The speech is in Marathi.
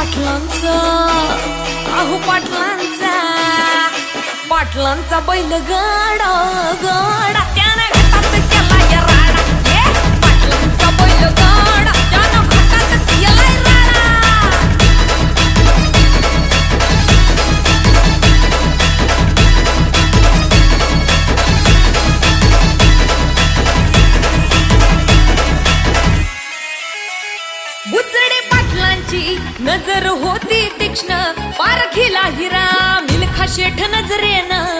पाटलांचा अहो पाटलांचा बैल गाडा गाडा त्याने घाटात केला या राडा पाटलांचा बैल गाडा त्याने घाटात केलाय राडा बुचडे पाटलांची नजर होती तीक्ष्ण पारखीला हिरा मिल्खा शेठ नजरेनं